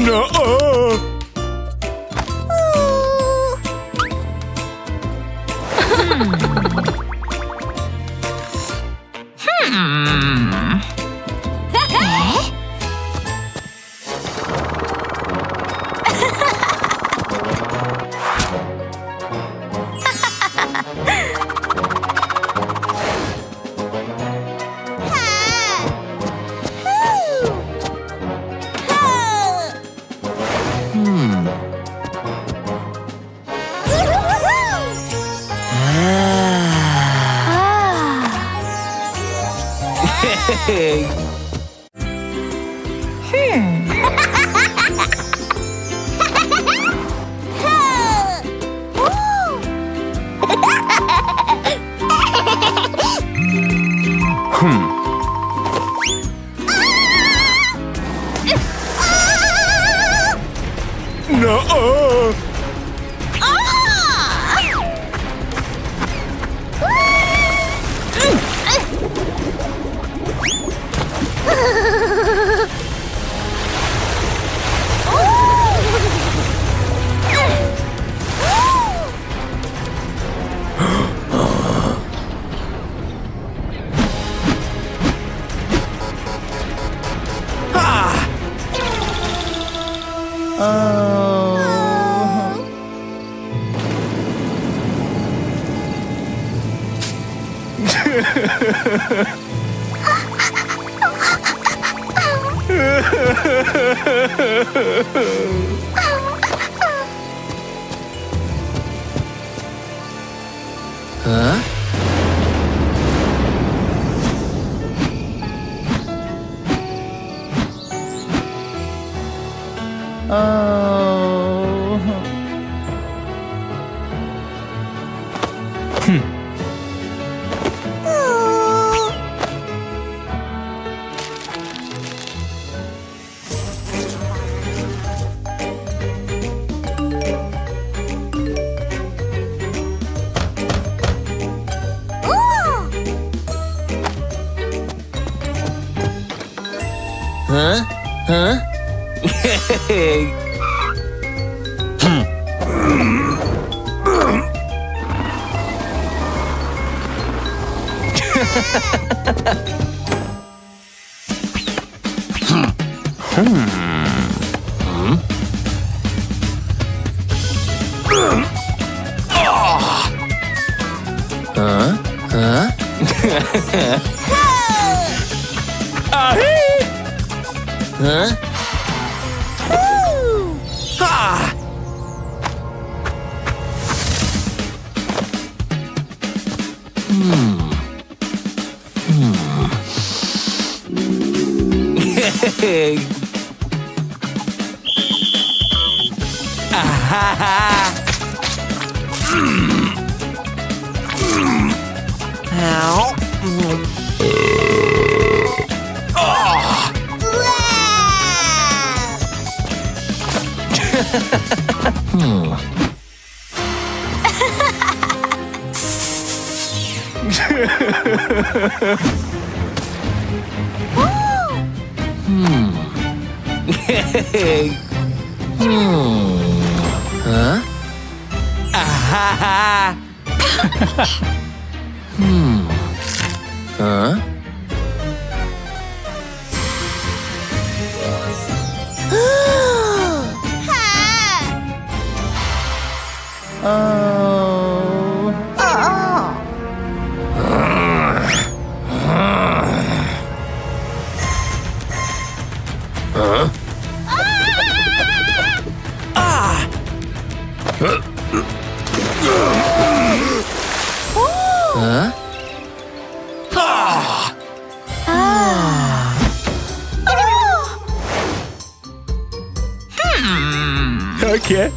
No. Hey. No. Huh? Oh. Huh? Huh? Huh? Ah! Hey! Ow! Huh? Huh? Okay.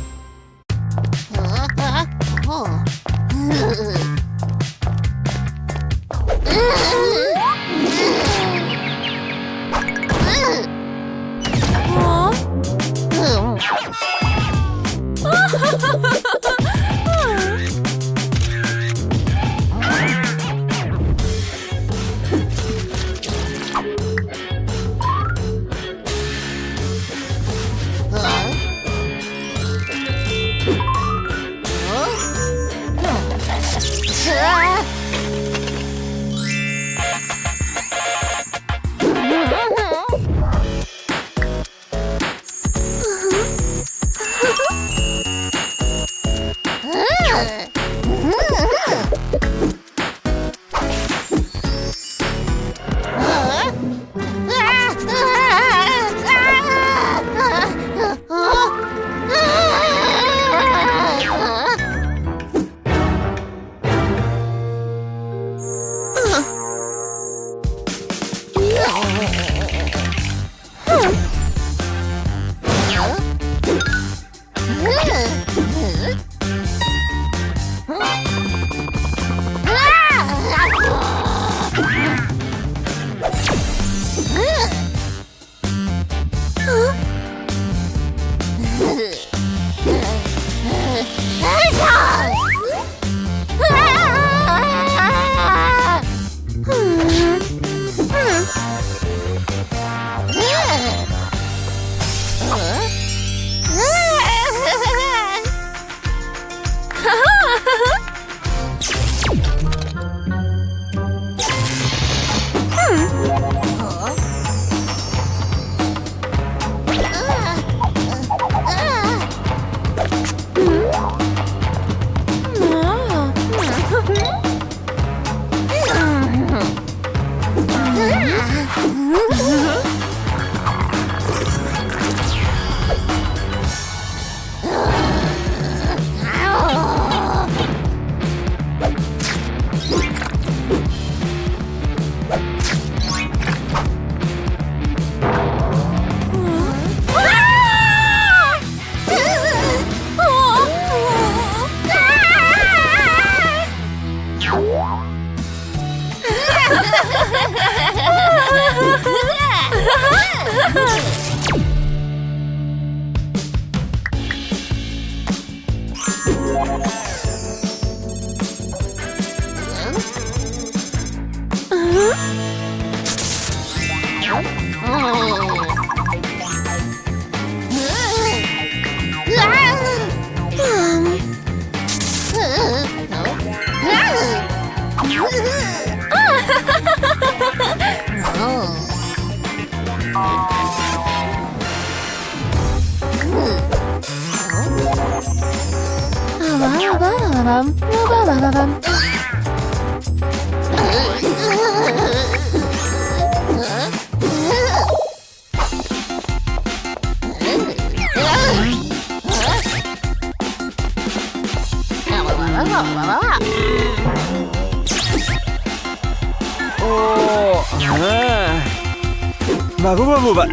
마구마구마.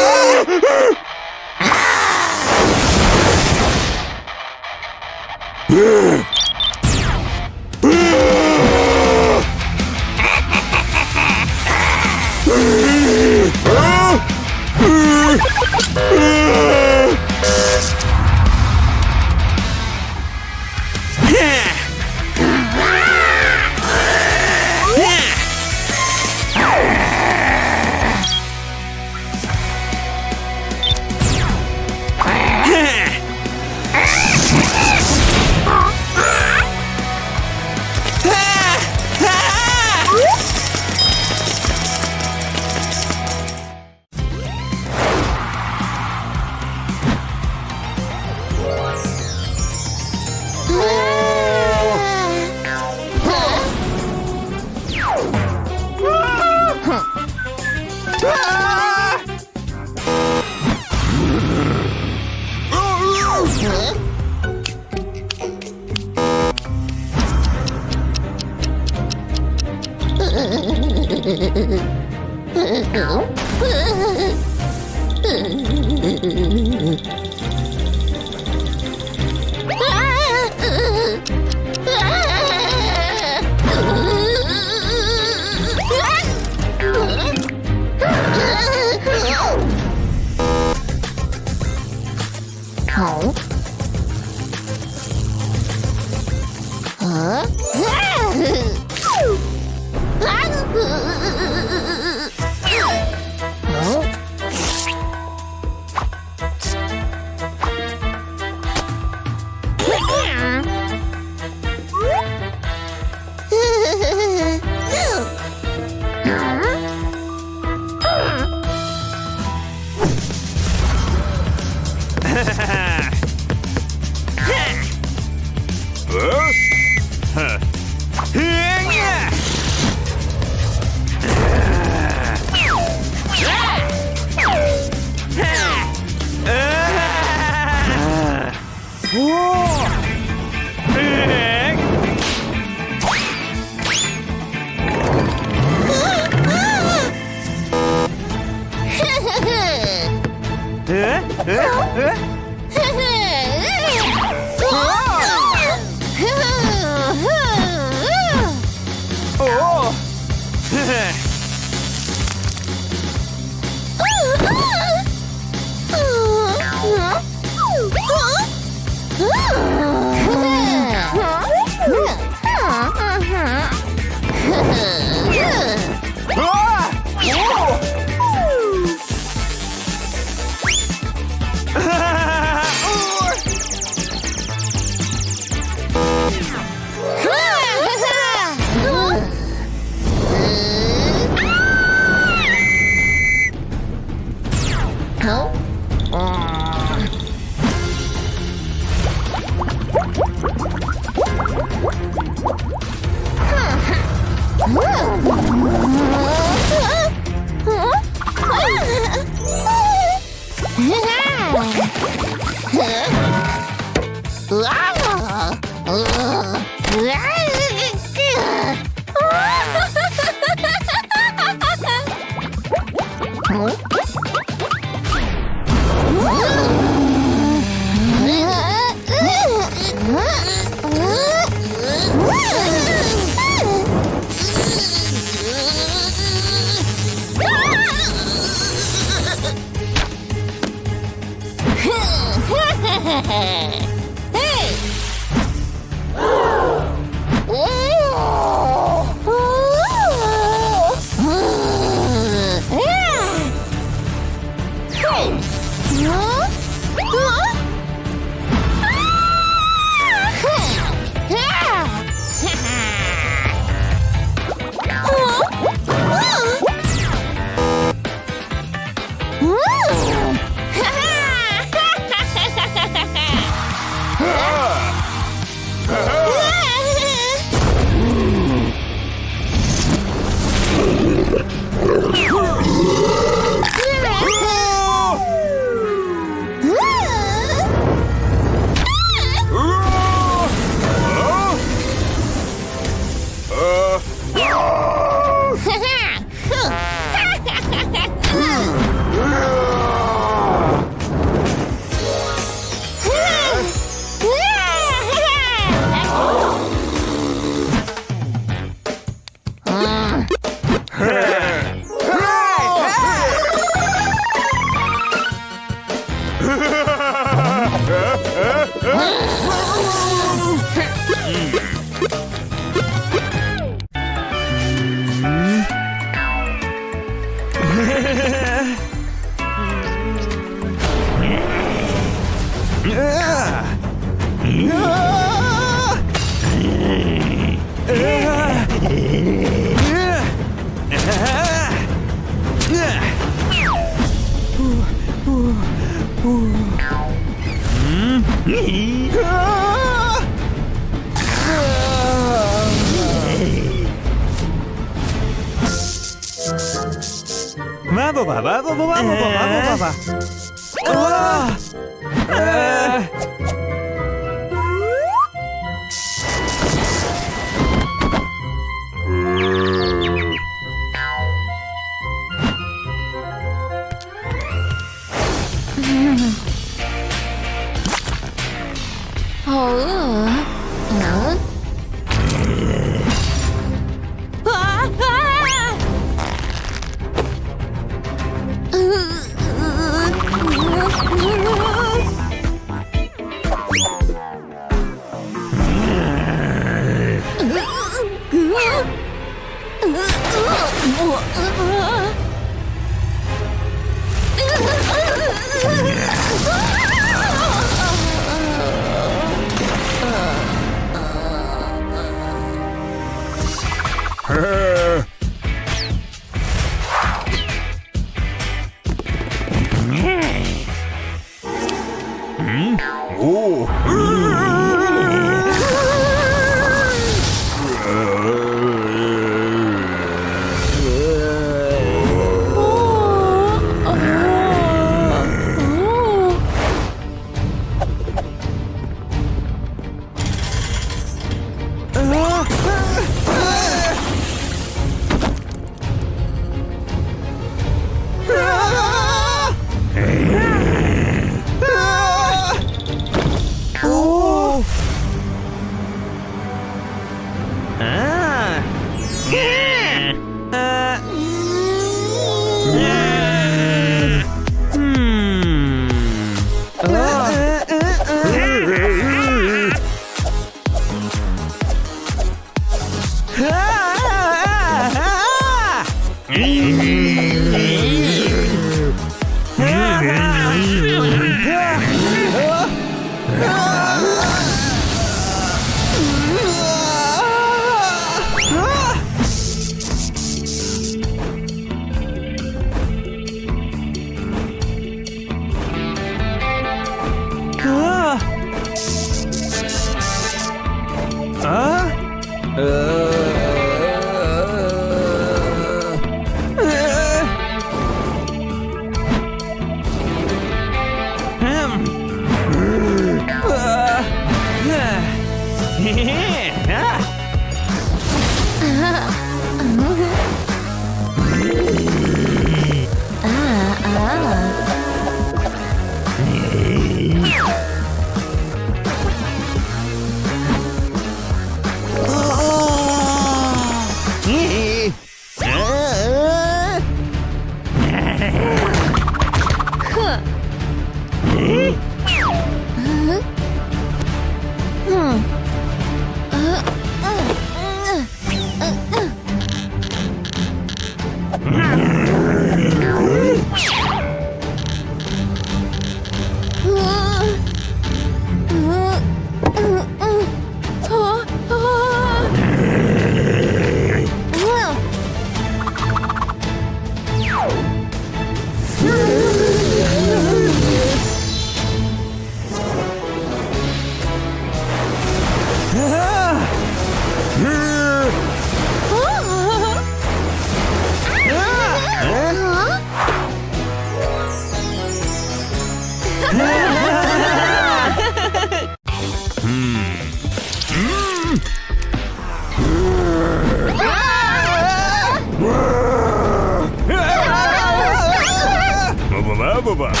Baba.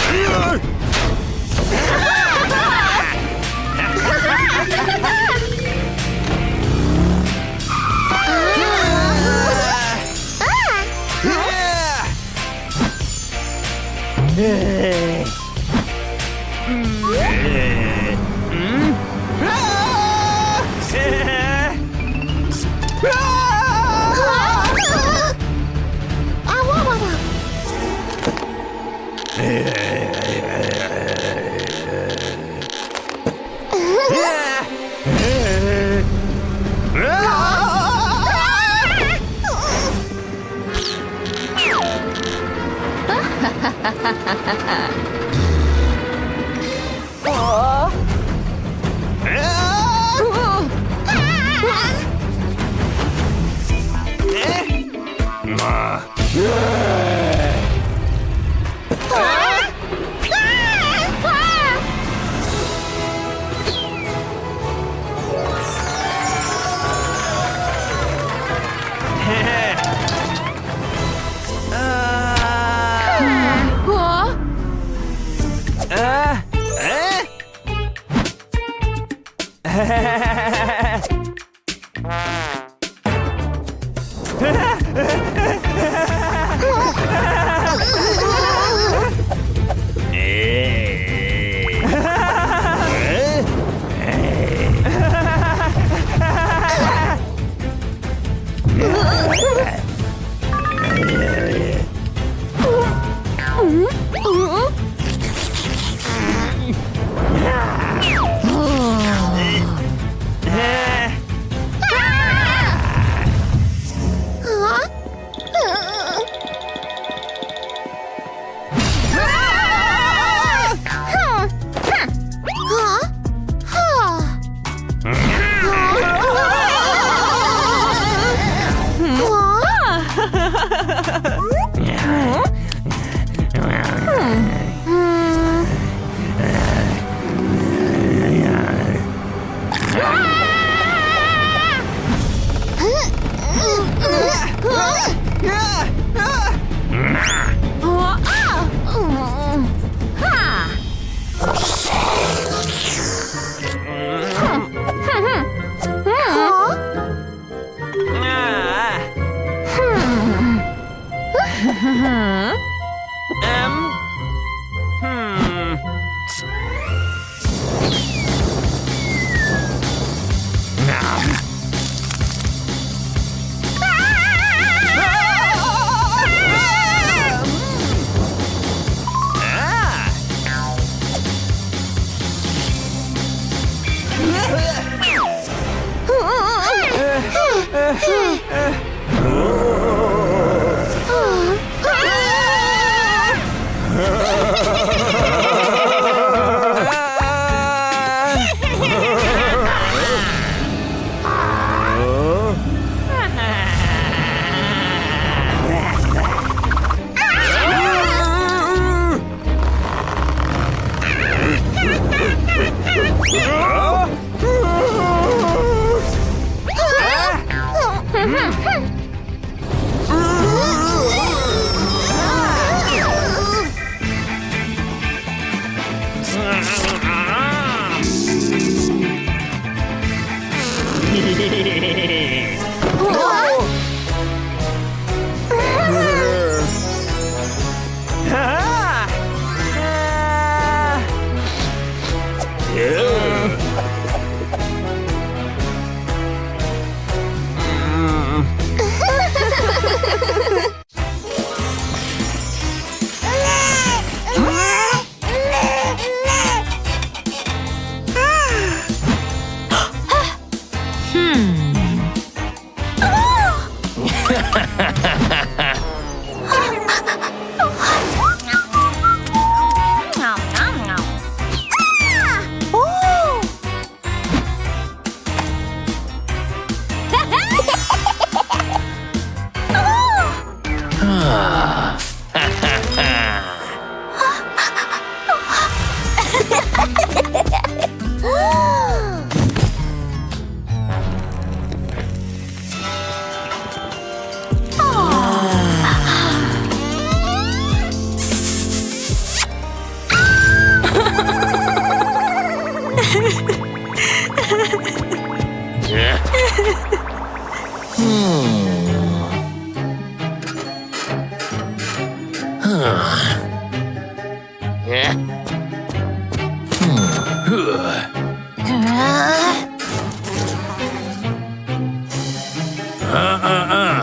아하하.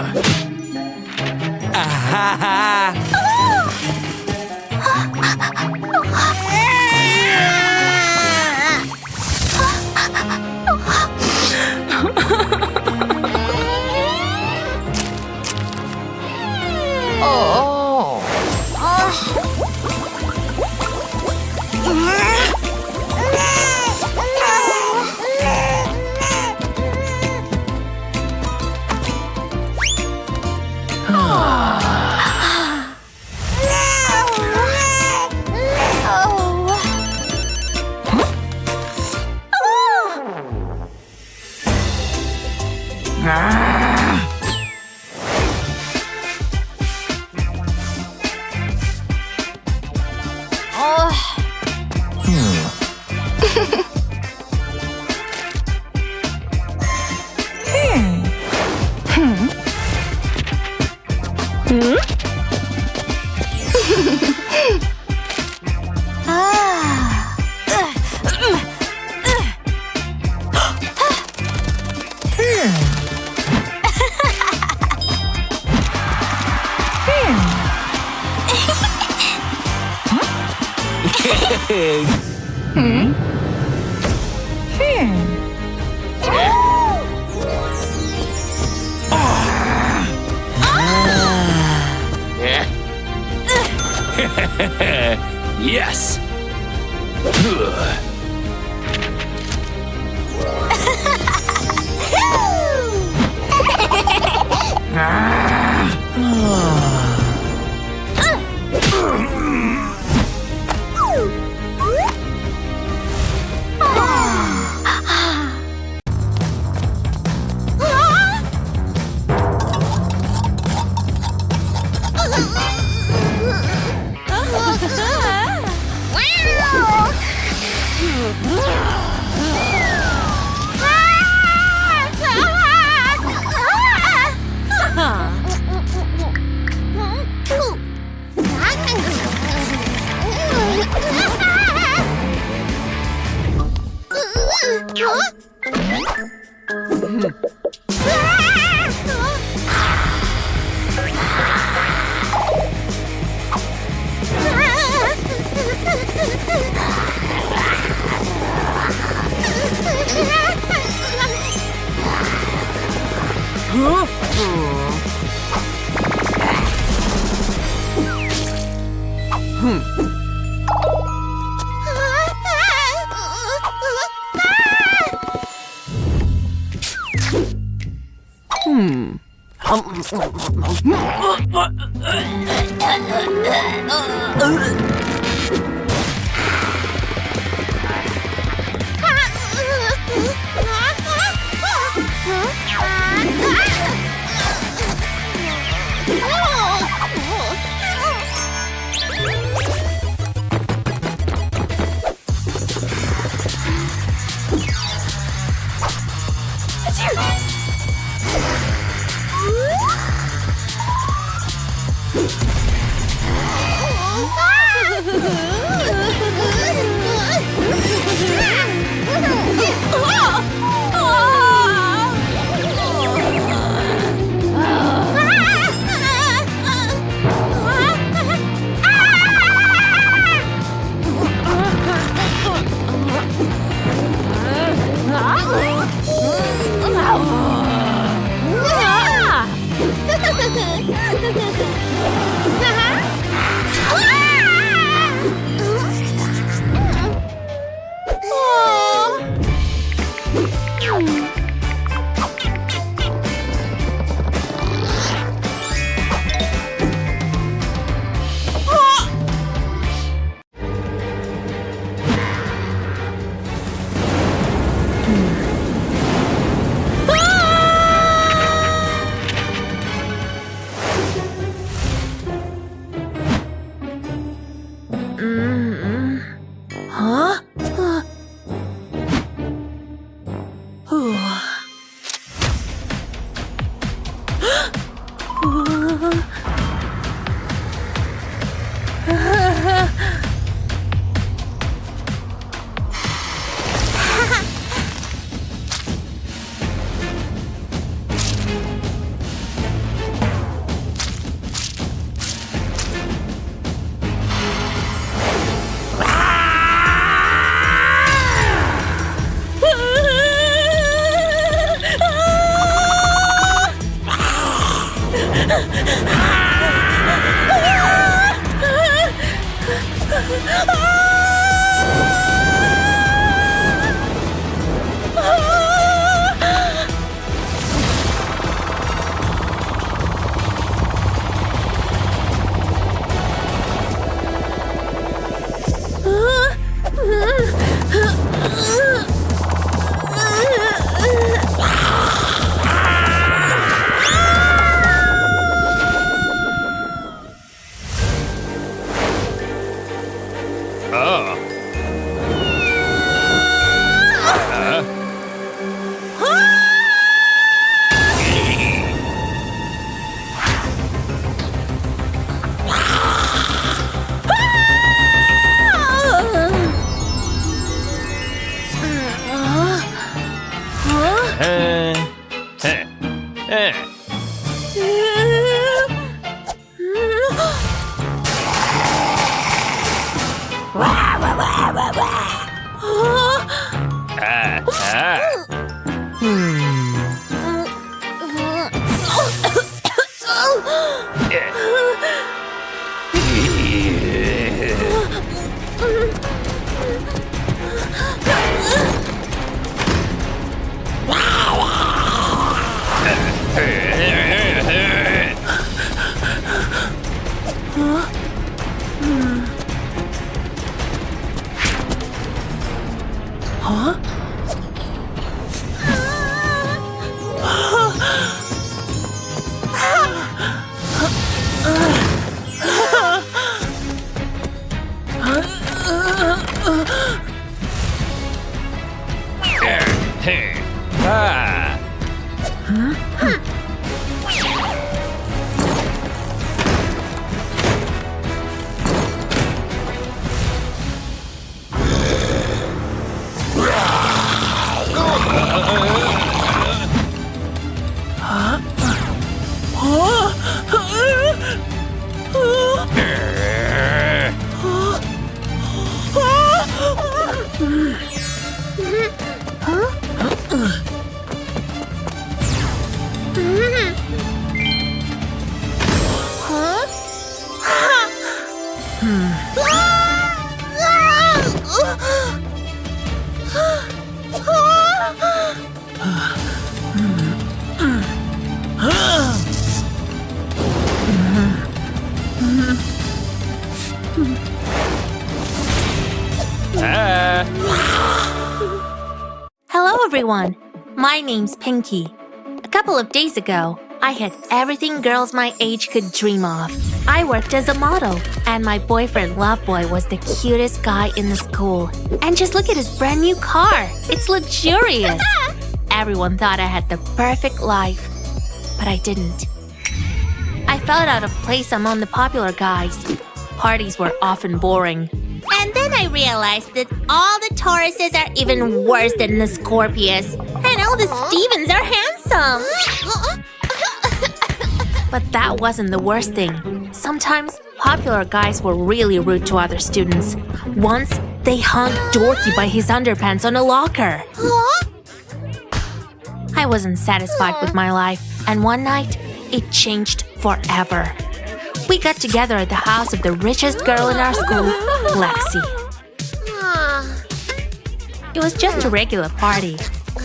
Yes. Hello everyone, my name's Pinky. A couple of days ago, I had everything girls my age could dream of. I worked as a model, and my boyfriend Loveboy was the cutest guy in the school. And just look at his brand new car. It's luxurious. Everyone thought I had the perfect life, but I didn't. I felt out of place among the popular guys. Parties were often boring. And then I realized that all the Tauruses are even worse than the Scorpius. And all the Stevens are handsome. But that wasn't the worst thing. Sometimes, popular guys were really rude to other students. Once, they hung Dorky by his underpants on a locker. I wasn't satisfied with my life, and one night, it changed forever. We got together at the house of the richest girl in our school, Lexi. It was just a regular party,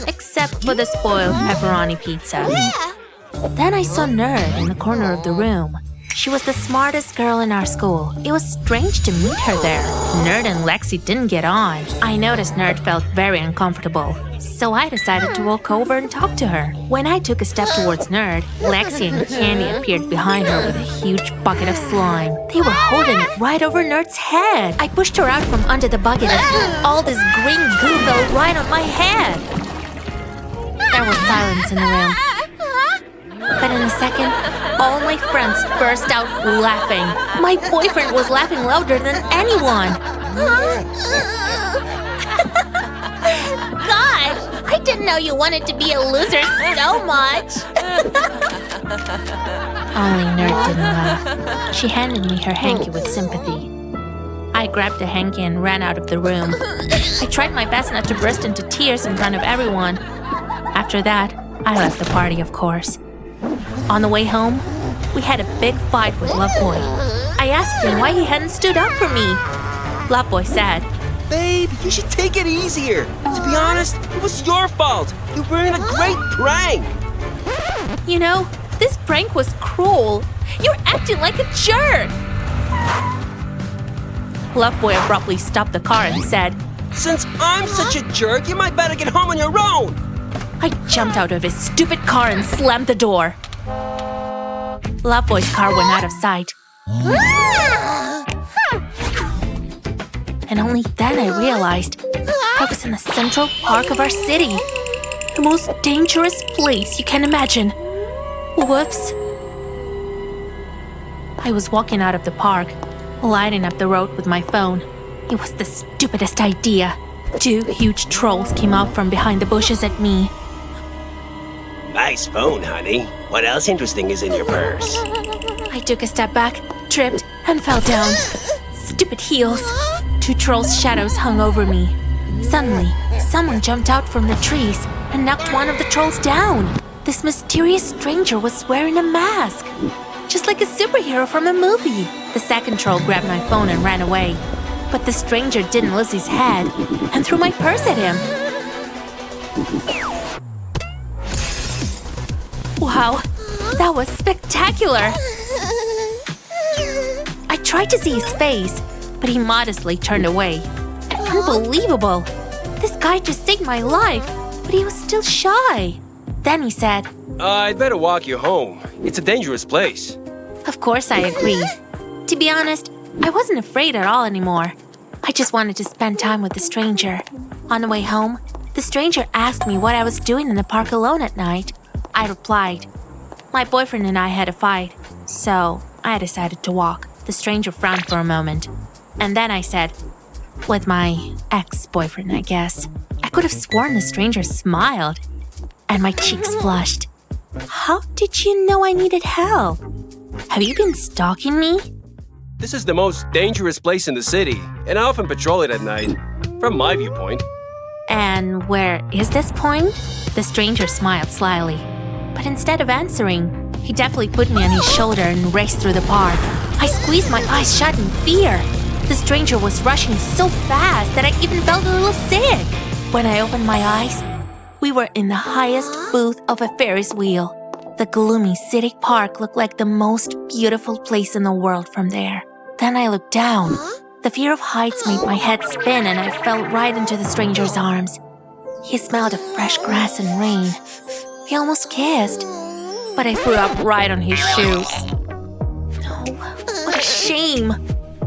except for the spoiled pepperoni pizza. Then I saw Nerd in the corner of the room. She was the smartest girl in our school. It was strange to meet her there. Nerd and Lexi didn't get on. I noticed Nerd felt very uncomfortable, so I decided to walk over and talk to her. When I took a step towards Nerd, Lexi and Candy appeared behind her with a huge bucket of slime. They were holding it right over Nerd's head. I pushed her out from under the bucket and all this green goo fell right on my head. There was silence in the room. But in a second, all my friends burst out laughing. My boyfriend was laughing louder than anyone. Gosh, I didn't know you wanted to be a loser so much. Only Nerd didn't laugh. She handed me her hanky with sympathy. I grabbed the hanky and ran out of the room. I tried my best not to burst into tears in front of everyone. After that, I left the party, of course. On the way home, we had a big fight with Loveboy. I asked him why he hadn't stood up for me. Love Boy said. Babe, you should take it easier. To be honest, it was your fault. You were in a great prank. You know, this prank was cruel. You're acting like a jerk. Love Boy abruptly stopped the car and said, Since I'm such a jerk, you might better get home on your own. I jumped out of his stupid car and slammed the door. Love Boy's car went out of sight. And only then I realized I was in the Central Park of our city. The most dangerous place you can imagine. Whoops. I was walking out of the park, lighting up the road with my phone. It was the stupidest idea. 2 huge trolls came out from behind the bushes at me. Nice phone, honey. What else interesting is in your purse? I took a step back, tripped, and fell down. Stupid heels. 2 trolls' shadows hung over me. Suddenly, someone jumped out from the trees and knocked one of the trolls down. This mysterious stranger was wearing a mask, just like a superhero from a movie. The second troll grabbed my phone and ran away. But the stranger didn't lose his head and threw my purse at him. Wow, that was spectacular! I tried to see his face, but he modestly turned away. Unbelievable! This guy just saved my life, but he was still shy. Then he said, I'd better walk you home. It's a dangerous place. Of course I agreed. To be honest, I wasn't afraid at all anymore. I just wanted to spend time with the stranger. On the way home, the stranger asked me what I was doing in the park alone at night. I replied, my boyfriend and I had a fight, so I decided to walk. The stranger frowned for a moment. And then I said, with my ex-boyfriend, I guess. I could have sworn the stranger smiled, and my cheeks flushed. How did you know I needed help? Have you been stalking me? This is the most dangerous place in the city, and I often patrol it at night, from my viewpoint. And where is this point? The stranger smiled slyly. But instead of answering, he deftly put me on his shoulder and raced through the park. I squeezed my eyes shut in fear. The stranger was rushing so fast that I even felt a little sick. When I opened my eyes, we were in the highest booth of a Ferris wheel. The gloomy city park looked like the most beautiful place in the world from there. Then I looked down. The fear of heights made my head spin and I fell right into the stranger's arms. He smelled of fresh grass and rain. We almost kissed, but I threw up right on his shoes. No, what a shame.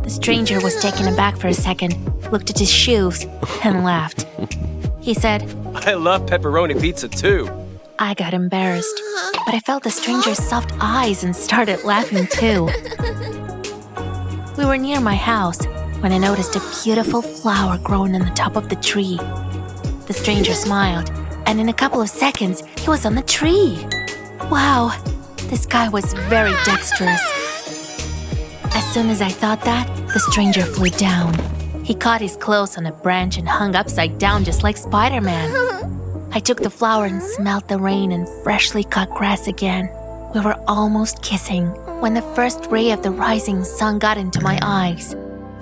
The stranger was taken aback for a second, looked at his shoes, and laughed. He said, I love pepperoni pizza too. I got embarrassed, but I felt the stranger's soft eyes and started laughing too. We were near my house when I noticed a beautiful flower growing on the top of the tree. The stranger smiled, and in a couple of seconds, he was on the tree. Wow, this guy was very dexterous. As soon as I thought that, the stranger flew down. He caught his clothes on a branch and hung upside down just like Spider-Man. I took the flower and smelled the rain and freshly cut grass again. We were almost kissing when the first ray of the rising sun got into my eyes.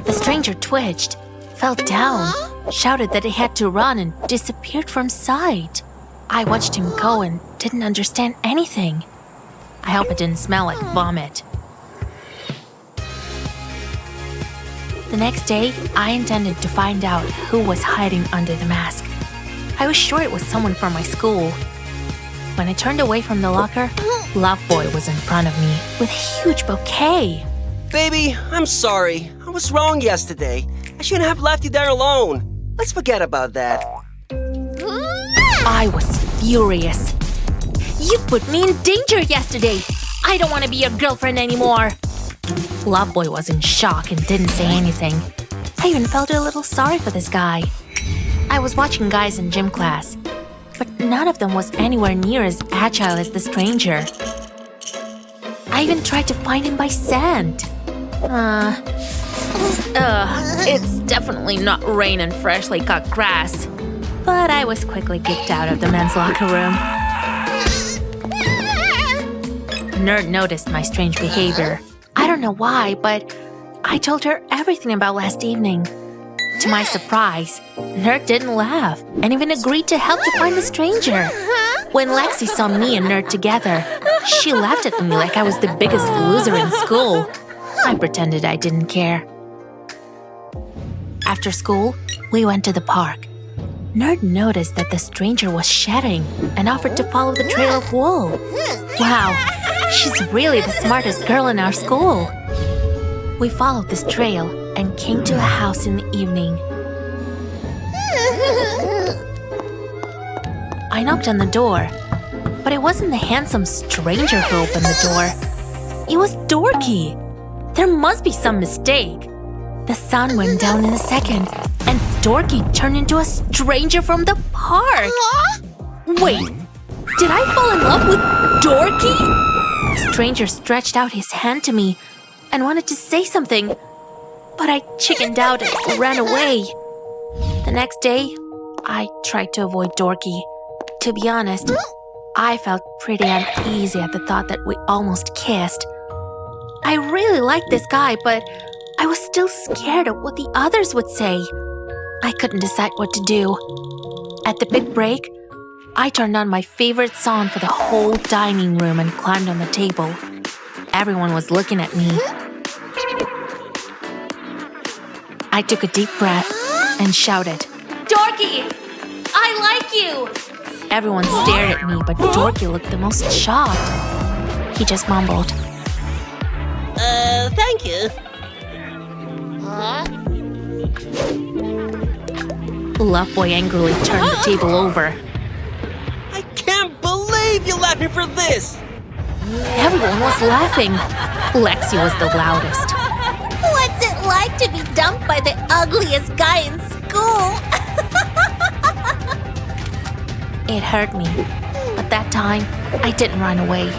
The stranger twitched, fell down, shouted that he had to run and disappeared from sight. I watched him go and didn't understand anything. I hope it didn't smell like vomit. The next day, I intended to find out who was hiding under the mask. I was sure it was someone from my school. When I turned away from the locker, Love Boy was in front of me with a huge bouquet. Baby, I'm sorry. I was wrong yesterday. I shouldn't have left you there alone. Let's forget about that. I was furious. You put me in danger yesterday. I don't want to be your girlfriend anymore. Love Boy was in shock and didn't say anything. I even felt a little sorry for this guy. I was watching guys in gym class, but none of them was anywhere near as agile as the stranger. I even tried to find him by scent. It's definitely not rain and freshly cut grass. But I was quickly kicked out of the men's locker room. Nerd noticed my strange behavior. I don't know why, but I told her everything about last evening. To my surprise, Nerd didn't laugh and even agreed to help to find the stranger. When Lexi saw me and Nerd together, she laughed at me like I was the biggest loser in school. I pretended I didn't care. After school, we went to the park. Nerd noticed that the stranger was shedding and offered to follow the trail of wool. Wow, she's really the smartest girl in our school. We followed this trail and came to a house in the evening. I knocked on the door, but it wasn't the handsome stranger who opened the door. It was Dorky. There must be some mistake. The sun went down in a second, and Dorky turned into a stranger from the park. Wait, did I fall in love with Dorky? The stranger stretched out his hand to me and wanted to say something, but I chickened out and ran away. The next day, I tried to avoid Dorky. To be honest, I felt pretty uneasy at the thought that we almost kissed. I really liked this guy, but I was still scared of what the others would say. I couldn't decide what to do. At the big break, I turned on my favorite song for the whole dining room and climbed on the table. Everyone was looking at me. I took a deep breath and shouted, "Dorky! I like you!" Everyone stared at me, but Dorky looked the most shocked. He just mumbled, Thank you. Loveboy angrily turned the table over. I can't believe you left me for this! Everyone was laughing. Lexi was the loudest. What's it like to be dumped by the ugliest guy in school? It hurt me, but that time, I didn't run away.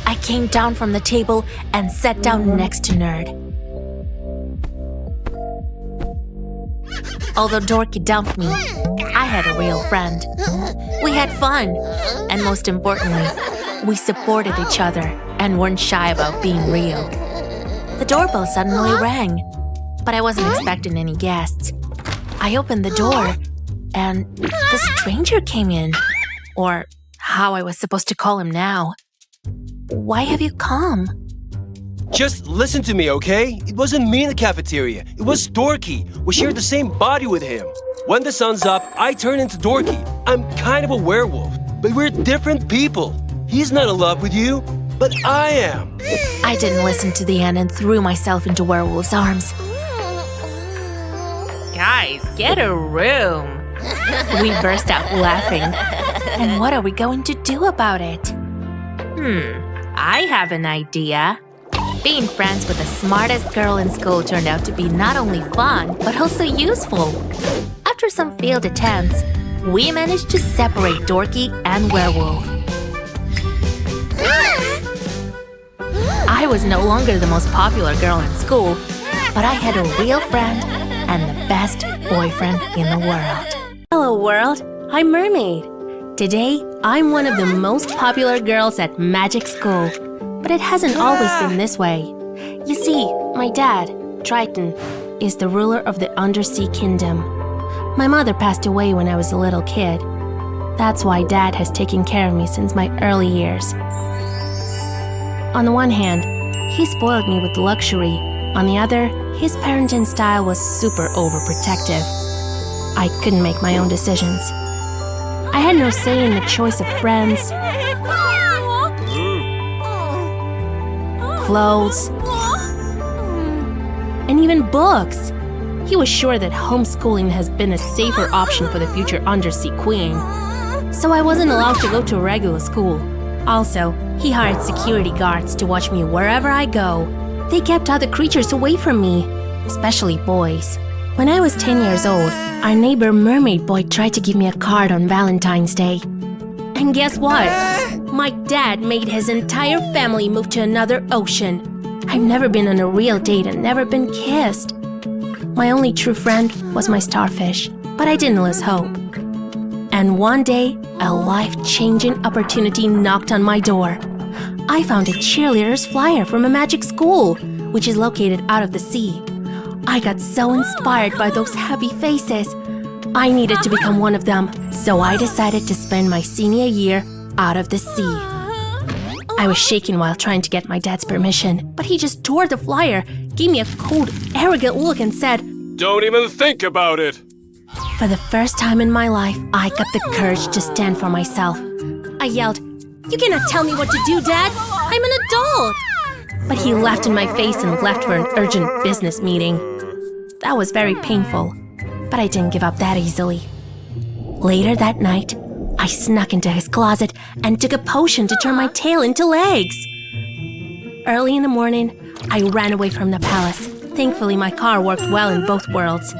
I came down from the table and sat down next to Nerd. Although Dorky dumped me, I had a real friend. We had fun, and most importantly, we supported each other and weren't shy about being real. The doorbell suddenly rang, but I wasn't expecting any guests. I opened the door, and the stranger came in, or how I was supposed to call him now. Why have you come? Just listen to me, okay? It wasn't me in the cafeteria. It was Dorky. We shared the same body with him. When the sun's up, I turn into Dorky. I'm kind of a werewolf, but we're different people. He's not in love with you, but I am. I didn't listen to the end and threw myself into Werewolf's arms. Guys, get a room. We burst out laughing. And what are we going to do about it? I have an idea. Being friends with the smartest girl in school turned out to be not only fun, but also useful. After some failed attempts, we managed to separate Dorky and Werewolf. I was no longer the most popular girl in school, but I had a real friend and the best boyfriend in the world. Hello world, I'm Mermaid. Today, I'm one of the most popular girls at magic school, but it hasn't always been this way. You see, my dad, Triton, is the ruler of the Undersea Kingdom. My mother passed away when I was a little kid. That's why Dad has taken care of me since my early years. On the one hand, he spoiled me with luxury. On the other, his parenting style was super overprotective. I couldn't make my own decisions. I had no say in the choice of friends, clothes, and even books. He was sure that homeschooling has been a safer option for the future undersea queen. So I wasn't allowed to go to a regular school. Also, he hired security guards to watch me wherever I go. They kept other creatures away from me, especially boys. When I was 10 years old, our neighbor Mermaid boy tried to give me a card on Valentine's Day. And guess what? My dad made his entire family move to another ocean. I've never been on a real date and never been kissed. My only true friend was my starfish, but I didn't lose hope. And one day, a life-changing opportunity knocked on my door. I found a cheerleader's flyer from a magic school, which is located out of the sea. I got so inspired by those happy faces. I needed to become one of them, so I decided to spend my senior year out of the sea. I was shaking while trying to get my dad's permission, but he just tore the flyer, gave me a cold, arrogant look and said, Don't even think about it. For the first time in my life, I got the courage to stand for myself. I yelled, "You cannot tell me what to do, Dad! I'm an adult!" But he laughed in my face and left for an urgent business meeting. That was very painful, but I didn't give up that easily. Later that night, I snuck into his closet and took a potion to turn my tail into legs. Early in the morning, I ran away from the palace. Thankfully, my car worked well in both worlds.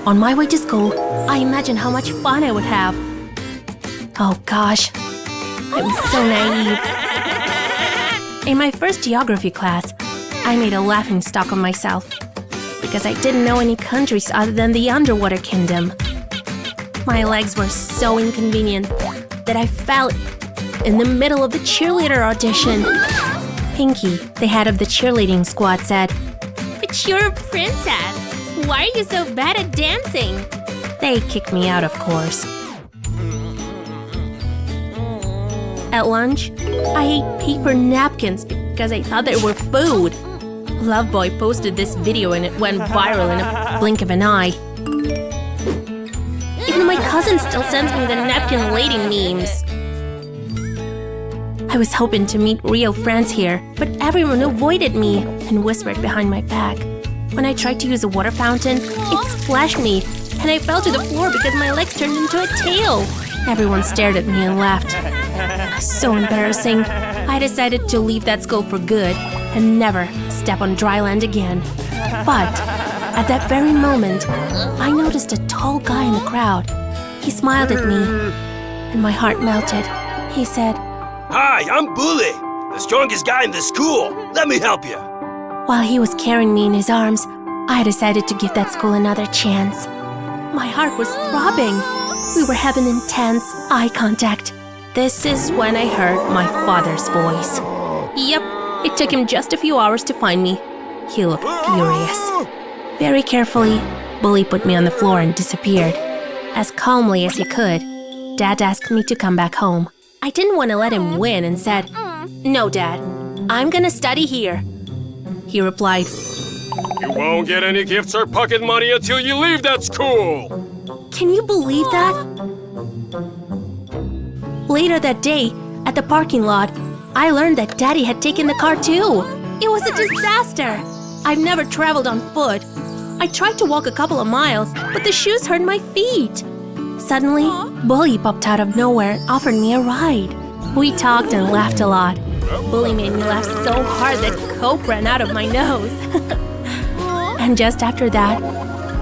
On my way to school, I imagined how much fun I would have. Oh gosh, I was so naive. In my first geography class, I made a laughingstock of myself because I didn't know any countries other than the underwater kingdom. My legs were so inconvenient that I fell in the middle of the cheerleader audition. Pinky, the head of the cheerleading squad, said, But you're a princess. Why are you so bad at dancing? They kicked me out, of course. At lunch, I ate paper napkins because I thought they were food. Loveboy posted this video and it went viral in a blink of an eye. Even my cousin still sends me the napkin lady memes. I was hoping to meet real friends here, but everyone avoided me and whispered behind my back. When I tried to use a water fountain, it splashed me, and I fell to the floor because my legs turned into a tail. Everyone stared at me and laughed. So embarrassing. I decided to leave that school for good and never step on dry land again. But at that very moment, I noticed a tall guy in the crowd. He smiled at me, and my heart melted. He said, Hi, I'm Bully, the strongest guy in the school. Let me help you. While he was carrying me in his arms, I decided to give that school another chance. My heart was throbbing. We were having intense eye contact. This is when I heard my father's voice. Yep, it took him just a few hours to find me. He looked furious. Very carefully, Bully put me on the floor and disappeared. As calmly as he could, Dad asked me to come back home. I didn't want to let him win and said, "No, Dad, I'm gonna study here." He replied, You won't get any gifts or pocket money until you leave that school. "Can you believe that?" Later that day, at the parking lot, I learned that Daddy had taken the car too. It was a disaster. I've never traveled on foot. I tried to walk a couple of miles, but the shoes hurt my feet. Suddenly, Bully popped out of nowhere and offered me a ride. We talked and laughed a lot. Bully made me laugh so hard that coke ran out of my nose. And just after that,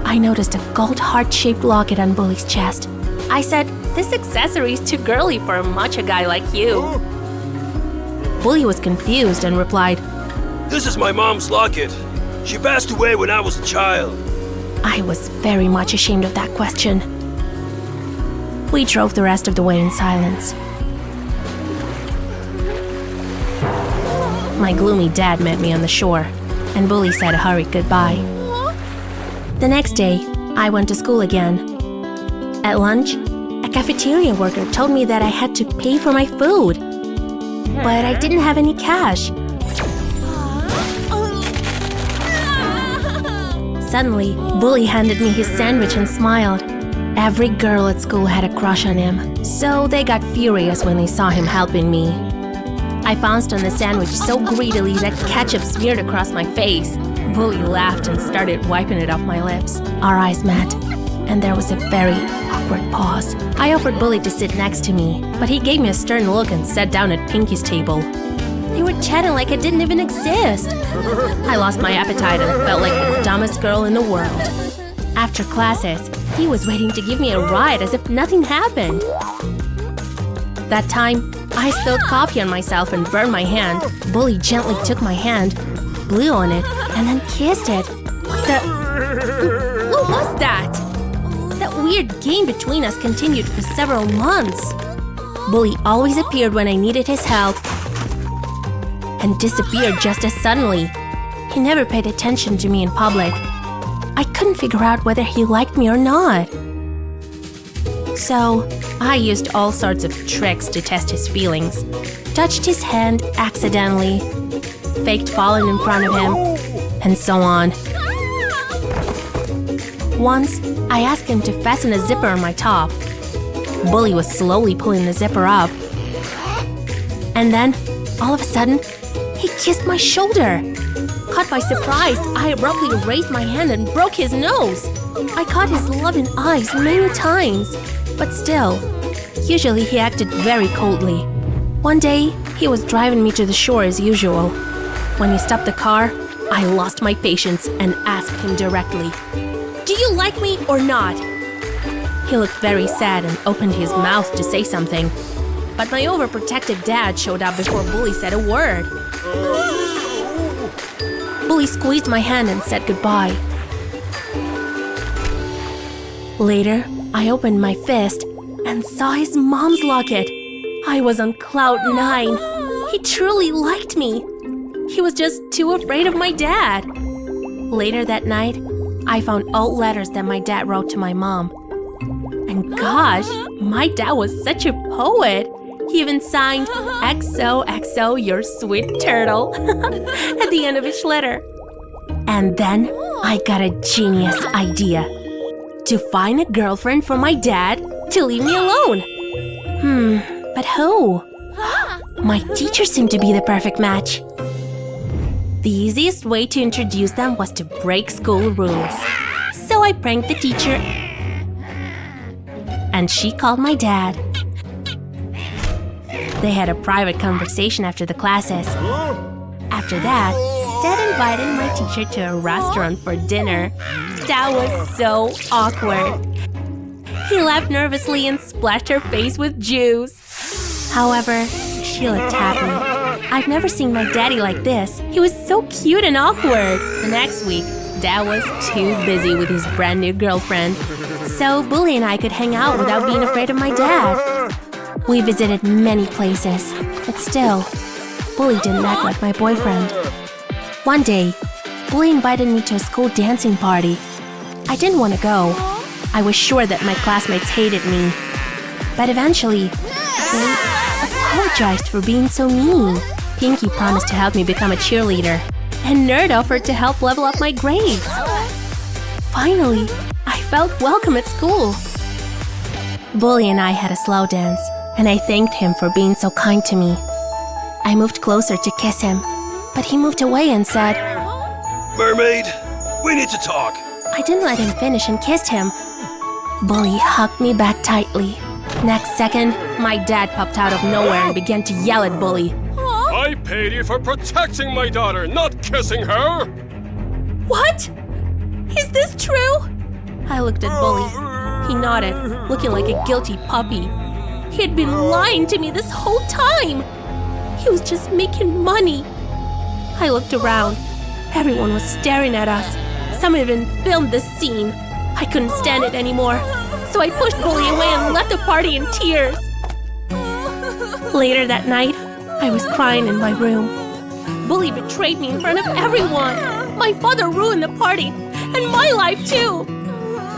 I noticed a gold heart-shaped locket on Bully's chest. I said, "This accessory is too girly for a macho guy like you." Bully was confused and replied, This is my mom's locket. She passed away when I was a child. I was very much ashamed of that question. We drove the rest of the way in silence. My gloomy dad met me on the shore, and Bully said a hurried goodbye. The next day, I went to school again. At lunch, a cafeteria worker told me that I had to pay for my food, but I didn't have any cash. Suddenly, Bully handed me his sandwich and smiled. Every girl at school had a crush on him, so they got furious when they saw him helping me. I pounced on the sandwich so greedily that ketchup smeared across my face. Bully laughed and started wiping it off my lips. Our eyes met, and there was a very awkward pause. I offered Bully to sit next to me, but he gave me a stern look and sat down at Pinky's table. They were chatting like I didn't even exist. I lost my appetite and felt like the dumbest girl in the world. After classes, he was waiting to give me a ride as if nothing happened. That time, I spilled coffee on myself and burned my hand. Bully gently took my hand, blew on it, and then kissed it. What was that? That weird game between us continued for several months. Bully always appeared when I needed his help and disappeared just as suddenly. He never paid attention to me in public. I couldn't figure out whether he liked me or not. So, I used all sorts of tricks to test his feelings. Touched his hand accidentally, faked falling in front of him, and so on. Once, I asked him to fasten a zipper on my top. Bully was slowly pulling the zipper up. And then, all of a sudden, he kissed my shoulder. Caught by surprise, I abruptly raised my hand and broke his nose. I caught his loving eyes many times, but still, usually he acted very coldly. One day, he was driving me to the shore as usual. When he stopped the car, I lost my patience and asked him directly, "Do you like me or not?" He looked very sad and opened his mouth to say something. But my overprotective dad showed up before Bully said a word. Bully squeezed my hand and said goodbye. Later, I opened my fist and saw his mom's locket. I was on cloud 9. He truly liked me. He was just too afraid of my dad. Later that night, I found old letters that my dad wrote to my mom. And gosh, my dad was such a poet. He even signed, "XOXO, your sweet turtle," at the end of each letter. And then I got a genius idea. To find a girlfriend for my dad to leave me alone. But who? My teacher seemed to be the perfect match. The easiest way to introduce them was to break school rules. So I pranked the teacher, and she called my dad. They had a private conversation after the classes. After that, Dad invited my teacher to a restaurant for dinner. That was so awkward. He laughed nervously and splashed her face with juice. However, she looked happy. I've never seen my daddy like this. He was so cute and awkward. The next week, Dad was too busy with his brand new girlfriend. So Bully and I could hang out without being afraid of my dad. We visited many places, but still, Bully didn't act like my boyfriend. One day, Bully invited me to a school dancing party. I didn't want to go. I was sure that my classmates hated me. But eventually, they apologized for being so mean. Pinky promised to help me become a cheerleader, and Nerd offered to help level up my grades. Finally, I felt welcome at school. Bully and I had a slow dance, and I thanked him for being so kind to me. I moved closer to kiss him, but he moved away and said, Mermaid, we need to talk. I didn't let him finish and kissed him. Bully hugged me back tightly. Next second, my dad popped out of nowhere and began to yell at Bully. I paid you for protecting my daughter, not kissing her! What? Is this true? I looked at Bully. He nodded, looking like a guilty puppy. He had been lying to me this whole time. He was just making money. I looked around. Everyone was staring at us. Some even filmed this scene. I couldn't stand it anymore, so I pushed Bully away and left the party in tears. Later that night, I was crying in my room. Bully betrayed me in front of everyone. My father ruined the party, and my life too.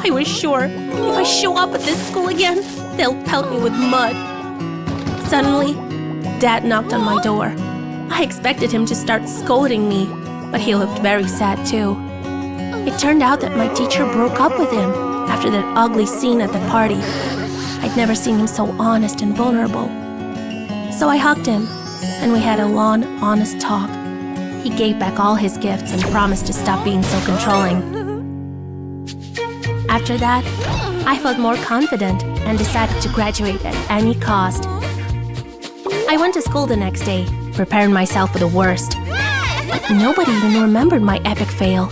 I was sure if I show up at this school again, they'll pelt me with mud. Suddenly, Dad knocked on my door. I expected him to start scolding me, but he looked very sad too. It turned out that my teacher broke up with him after that ugly scene at the party. I'd never seen him so honest and vulnerable. So I hugged him, and we had a long, honest talk. He gave back all his gifts and promised to stop being so controlling. After that, I felt more confident and decided to graduate at any cost. I went to school the next day, preparing myself for the worst. But nobody even remembered my epic fail.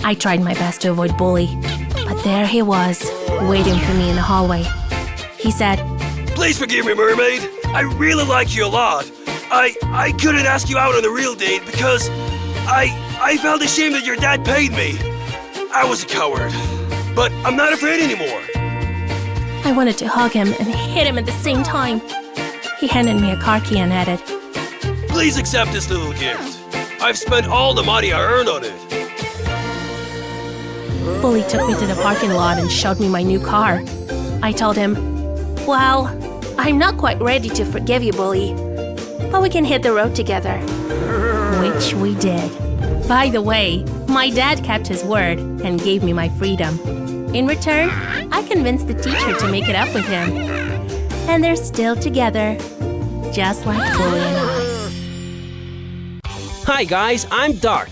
I tried my best to avoid Bully, but there he was, waiting for me in the hallway. He said, Please forgive me, Mermaid. I really like you a lot. I couldn't ask you out on a real date because I felt ashamed that your dad paid me. I was a coward, but I'm not afraid anymore. I wanted to hug him and hit him at the same time. He handed me a car key and added, Please accept this little gift. I've spent all the money I earned on it. Bully took me to the parking lot and showed me my new car. I told him, "Well, I'm not quite ready to forgive you, Bully, but we can hit the road together." Which we did. By the way, my dad kept his word and gave me my freedom. In return, I convinced the teacher to make it up with him. And they're still together, just like Bully and I. Hi guys, I'm Dark.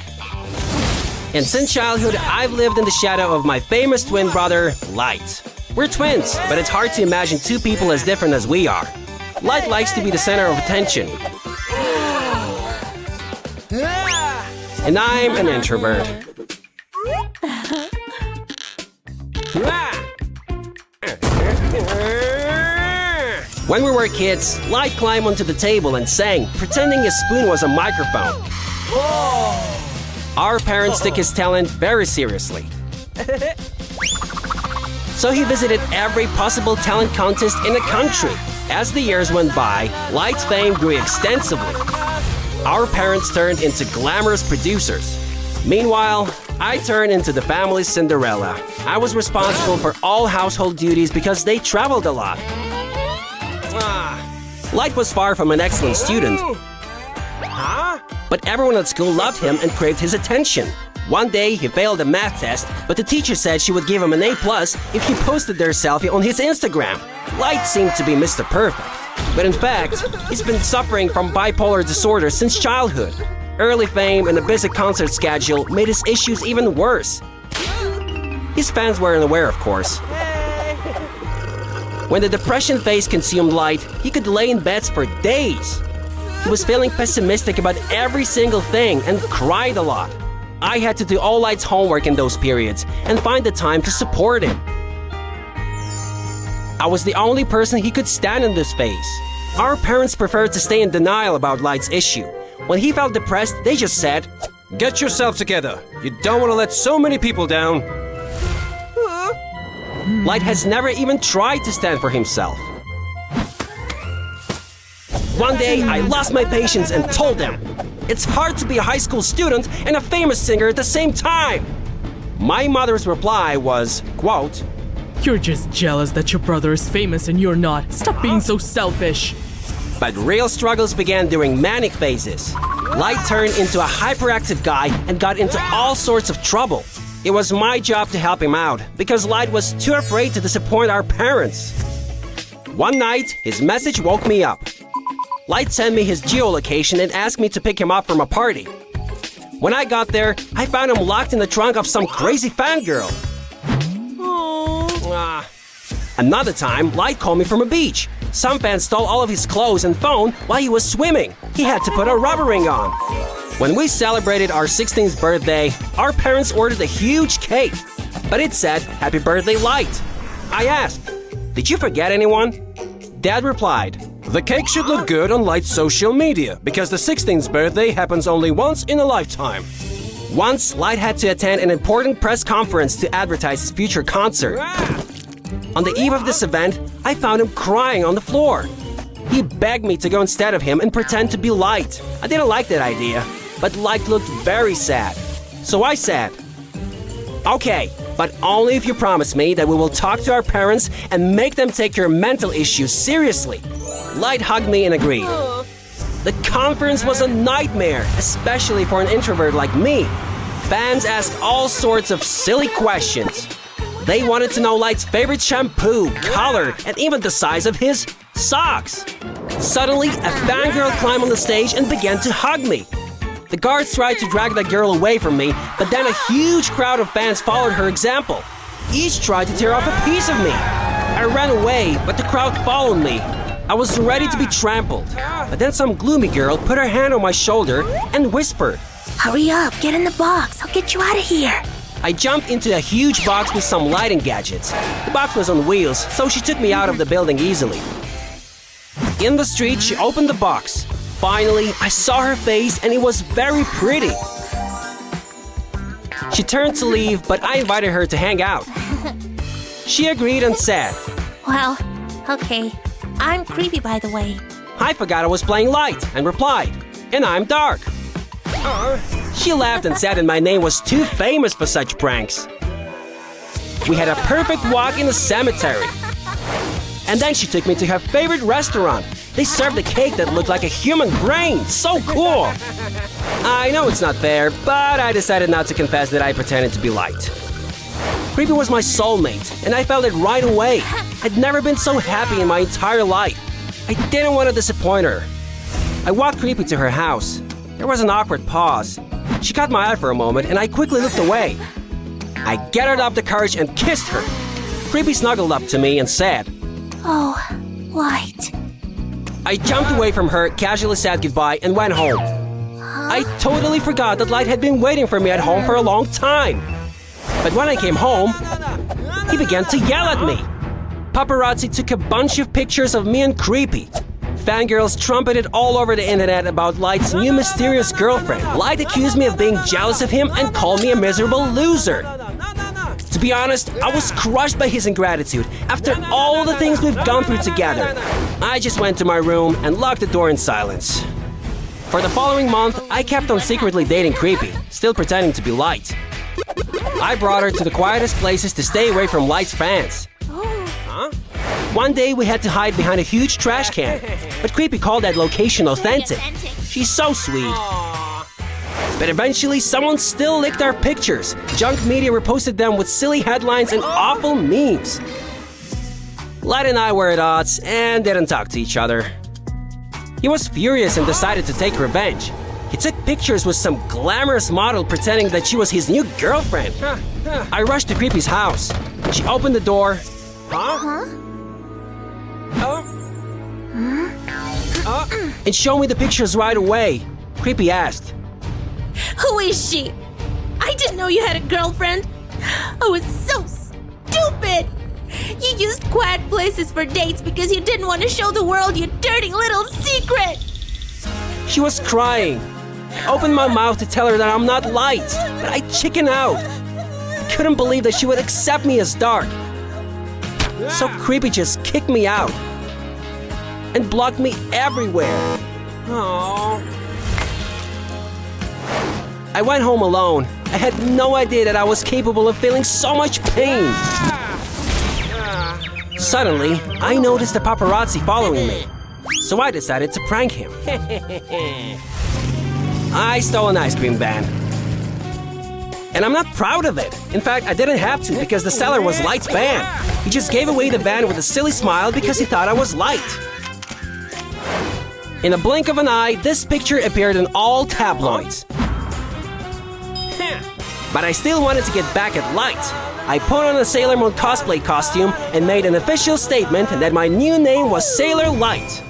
And since childhood, I've lived in the shadow of my famous twin brother, Light. We're twins, but it's hard to imagine two people as different as we are. Light likes to be the center of attention. And I'm an introvert. When we were kids, Light climbed onto the table and sang, pretending his spoon was a microphone. Our parents took his talent very seriously. So he visited every possible talent contest in the country. As the years went by, Light's fame grew extensively. Our parents turned into glamorous producers. Meanwhile, I turned into the family's Cinderella. I was responsible for all household duties because they traveled a lot. Light was far from an excellent student. But everyone at school loved him and craved his attention. One day, he failed a math test, but the teacher said she would give him an A+ if he posted their selfie on his Instagram. Light seemed to be Mr. Perfect. But in fact, he's been suffering from bipolar disorder since childhood. Early fame and a busy concert schedule made his issues even worse. His fans weren't aware, of course. When the depression phase consumed Light, he could lay in beds for days. He was feeling pessimistic about every single thing and cried a lot. I had to do all Light's homework in those periods and find the time to support him. I was the only person he could stand in this phase. Our parents preferred to stay in denial about Light's issue. When he felt depressed, they just said, "Get yourself together. You don't want to let so many people down." Light has never even tried to stand for himself. One day, I lost my patience and told them, "It's hard to be a high school student and a famous singer at the same time." My mother's reply was, quote, You're just jealous that your brother is famous and you're not. Stop being so selfish. But real struggles began during manic phases. Light turned into a hyperactive guy and got into all sorts of trouble. It was my job to help him out because Light was too afraid to disappoint our parents. One night, his message woke me up. Light sent me his geolocation and asked me to pick him up from a party. When I got there, I found him locked in the trunk of some crazy fangirl. Another time, Light called me from a beach. Some fan stole all of his clothes and phone while he was swimming. He had to put a rubber ring on. When we celebrated our 16th birthday, our parents ordered a huge cake. But it said, "Happy birthday, Light." I asked, "Did you forget anyone?" Dad replied, "The cake should look good on Light's social media because the 16th birthday happens only once in a lifetime." Once, Light had to attend an important press conference to advertise his future concert. On the eve of this event, I found him crying on the floor. He begged me to go instead of him and pretend to be Light. I didn't like that idea, but Light looked very sad. So I said, "Okay, but only if you promise me that we will talk to our parents and make them take your mental issues seriously." Light hugged me and agreed. The conference was a nightmare, especially for an introvert like me. Fans asked all sorts of silly questions. They wanted to know Light's favorite shampoo, color, and even the size of his socks. Suddenly, a fangirl climbed on the stage and began to hug me. The guards tried to drag that girl away from me, but then a huge crowd of fans followed her example. Each tried to tear off a piece of me. I ran away, but the crowd followed me. I was ready to be trampled. But then some gloomy girl put her hand on my shoulder and whispered, Hurry up, get in the box. I'll get you out of here. I jumped into a huge box with some lighting gadgets. The box was on wheels, so she took me out of the building easily. In the street, she opened the box. Finally, I saw her face and it was very pretty. She turned to leave, but I invited her to hang out. She agreed and said, Well, okay. I'm creepy, by the way. I forgot I was playing Light and replied, "And I'm Dark." She laughed and said that my name was too famous for such pranks. We had a perfect walk in the cemetery. And then she took me to her favorite restaurant. They served a cake that looked like a human brain. So cool! I know it's not fair, but I decided not to confess that I pretended to be light. Creepy was my soulmate, and I felt it right away. I'd never been so happy in my entire life. I didn't want to disappoint her. I walked Creepy to her house. There was an awkward pause. She caught my eye for a moment, and I quickly looked away. I gathered up the courage and kissed her. Creepy snuggled up to me and said, Oh, Light. I jumped away from her, casually said goodbye, and went home. I totally forgot that Light had been waiting for me at home for a long time. But when I came home, he began to yell at me. Paparazzi took a bunch of pictures of me and Creepy. Fangirls trumpeted all over the internet about Light's new mysterious girlfriend. Light accused me of being jealous of him and called me a miserable loser. To be honest, I was crushed by his ingratitude after all the things we've gone through together. I just went to my room and locked the door in silence. For the following month, I kept on secretly dating Creepy, still pretending to be Light. I brought her to the quietest places to stay away from Light's fans. Huh? One day we had to hide behind a huge trash can, but Creepy called that location authentic. She's so sweet. But eventually, someone still licked our pictures. Junk media reposted them with silly headlines and awful memes. Light and I were at odds and didn't talk to each other. He was furious and decided to take revenge. He took pictures with some glamorous model pretending that she was his new girlfriend. I rushed to Creepy's house. She opened the door. And showed me the pictures right away. Creepy asked, Who is she? I didn't know you had a girlfriend. I was so stupid. You used quiet places for dates because you didn't want to show the world your dirty little secret. She was crying. I opened my mouth to tell her that I'm not Light, but I chickened out. I couldn't believe that she would accept me as dark. So Creepy just kicked me out and blocked me everywhere. Aww. I went home alone. I had no idea that I was capable of feeling so much pain. Suddenly, I noticed the paparazzi following me, so I decided to prank him. I stole an ice cream van. And I'm not proud of it. In fact, I didn't have to because the seller was Light's van. He just gave away the van with a silly smile because he thought I was Light. In a blink of an eye, this picture appeared in all tabloids. But I still wanted to get back at Light. I put on a Sailor Moon cosplay costume and made an official statement that my new name was Sailor Light.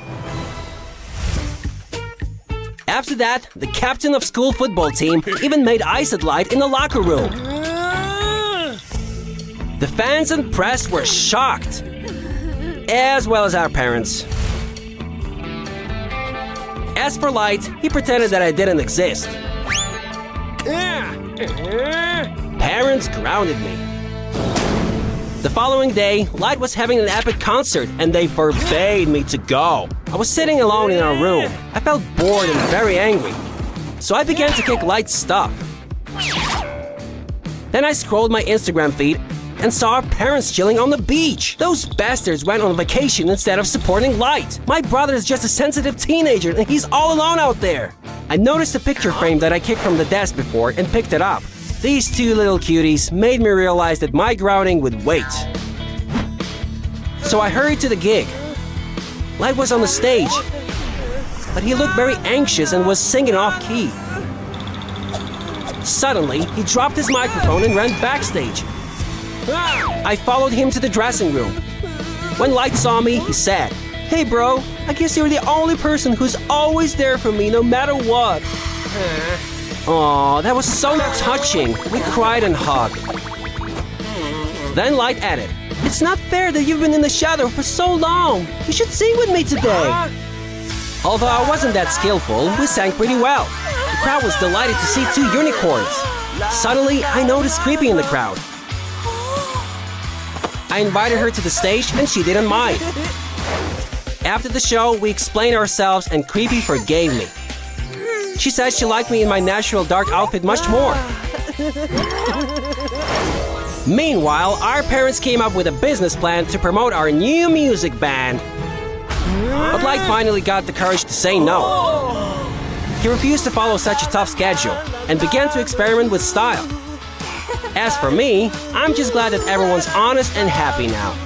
After that, the captain of school football team even made ice at Light in the locker room. The fans and press were shocked, as well as our parents. As for Light, he pretended that I didn't exist. Parents grounded me. The following day, Light was having an epic concert and they forbade me to go. I was sitting alone in our room. I felt bored and very angry. So I began to kick Light's stuff. Then I scrolled my Instagram feed and saw our parents chilling on the beach. Those bastards went on vacation instead of supporting Light. My brother is just a sensitive teenager and he's all alone out there. I noticed a picture frame that I kicked from the desk before and picked it up. These two little cuties made me realize that my grounding would wait. So I hurried to the gig. Light was on the stage, but he looked very anxious and was singing off-key. Suddenly, he dropped his microphone and ran backstage. I followed him to the dressing room. When Light saw me, he said, "Hey bro, I guess you're the only person who's always there for me no matter what." Aw, that was so touching. We cried and hugged. Then Light added, "It's not fair that you've been in the shadow for so long. You should sing with me today." Although I wasn't that skillful, we sang pretty well. The crowd was delighted to see two unicorns. Suddenly, I noticed Creepy in the crowd. I invited her to the stage and she didn't mind. After the show, we explained ourselves and Creepy forgave me. She said she liked me in my natural dark outfit much more. Meanwhile, our parents came up with a business plan to promote our new music band. But Light finally got the courage to say no. He refused to follow such a tough schedule and began to experiment with style. As for me, I'm just glad that everyone's honest and happy now.